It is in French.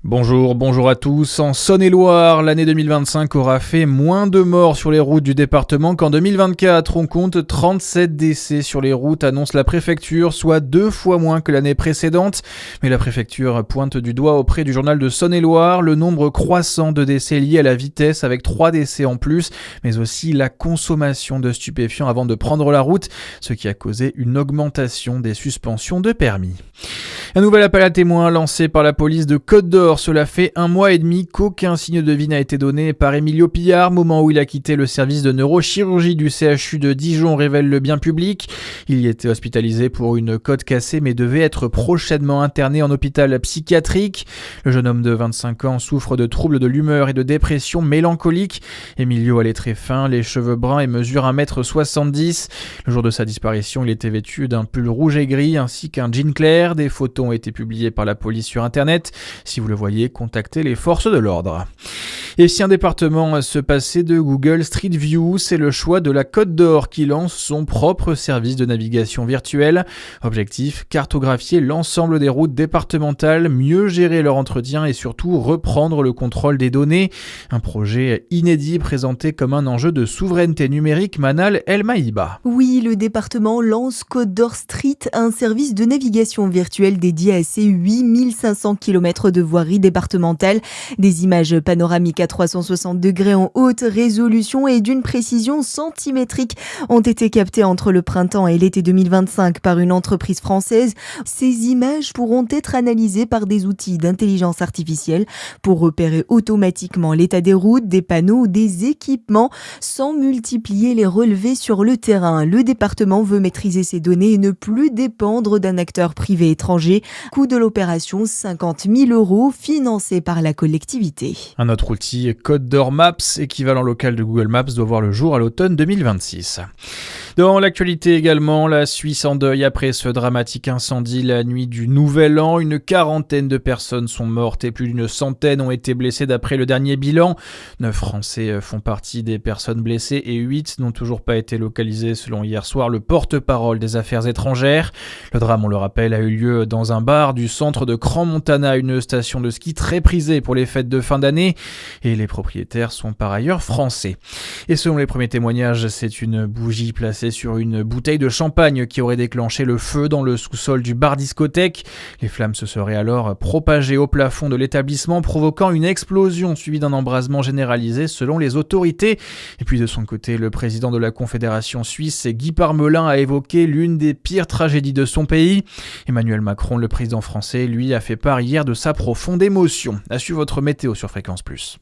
Bonjour à tous. En Saône-et-Loire, l'année 2025 aura fait moins de morts sur les routes du département qu'en 2024. On compte 37 décès sur les routes, annonce la préfecture, soit 2 fois moins que l'année précédente. Mais la préfecture pointe du doigt auprès du journal de Saône-et-Loire le nombre croissant de décès liés à la vitesse, avec 3 décès en plus, mais aussi la consommation de stupéfiants avant de prendre la route, ce qui a causé une augmentation des suspensions de permis. Un nouvel appel à témoins lancé par la police de Côte-d'Or. Cela fait 1 mois et demi qu'aucun signe de vie n'a été donné par Emilio Pillard, moment où il a quitté le service de neurochirurgie du CHU de Dijon, révèle le bien public. Il y était hospitalisé pour une côte cassée mais devait être prochainement interné en hôpital psychiatrique. Le jeune homme de 25 ans souffre de troubles de l'humeur et de dépression mélancolique. Emilio a les traits fins, les cheveux bruns et mesure 1m70. Le jour de sa disparition, il était vêtu d'un pull rouge et gris ainsi qu'un jean clair. Des photos ont été publiées par la police sur internet. Si vous le voyez, contactez les forces de l'ordre. Et si un département se passait de Google Street View, c'est le choix de la Côte d'Or qui lance son propre service de navigation virtuelle. Objectif, cartographier l'ensemble des routes départementales, mieux gérer leur entretien et surtout reprendre le contrôle des données. Un projet inédit présenté comme un enjeu de souveraineté numérique, Manal El Maïba. Oui, le département lance Côte d'Or Street, un service de navigation virtuelle dédié à ses 8500 km de voirie départementale. Des images panoramiques à 360 degrés en haute résolution et d'une précision centimétrique ont été captées entre le printemps et l'été 2025 par une entreprise française. Ces images pourront être analysées par des outils d'intelligence artificielle pour repérer automatiquement l'état des routes, des panneaux ou des équipements sans multiplier les relevés sur le terrain. Le département veut maîtriser ces données et ne plus dépendre d'un acteur privé étranger. Coût de l'opération 50 000 €, financé par la collectivité. Un autre outil, Côte d'Or Maps, équivalent local de Google Maps, doit voir le jour à l'automne 2026. Dans l'actualité également, la Suisse en deuil après ce dramatique incendie la nuit du Nouvel An. Une quarantaine de personnes sont mortes et plus d'une centaine ont été blessées d'après le dernier bilan. 9 Français font partie des personnes blessées et 8 n'ont toujours pas été localisés selon hier soir le porte-parole des affaires étrangères. Le drame, on le rappelle, a eu lieu dans un bar du centre de Crans-Montana, une station de ski très prisée pour les fêtes de fin d'année. Et les propriétaires sont par ailleurs français. Et selon les premiers témoignages, c'est une bougie placée sur une bouteille de champagne qui aurait déclenché le feu dans le sous-sol du bar discothèque. Les flammes se seraient alors propagées au plafond de l'établissement, provoquant une explosion suivie d'un embrasement généralisé selon les autorités. Et puis de son côté, le président de la Confédération suisse, Guy Parmelin, a évoqué l'une des pires tragédies de son pays. Emmanuel Macron, le président français, lui, a fait part hier de sa profonde émotion. À suivre votre météo sur Fréquence Plus.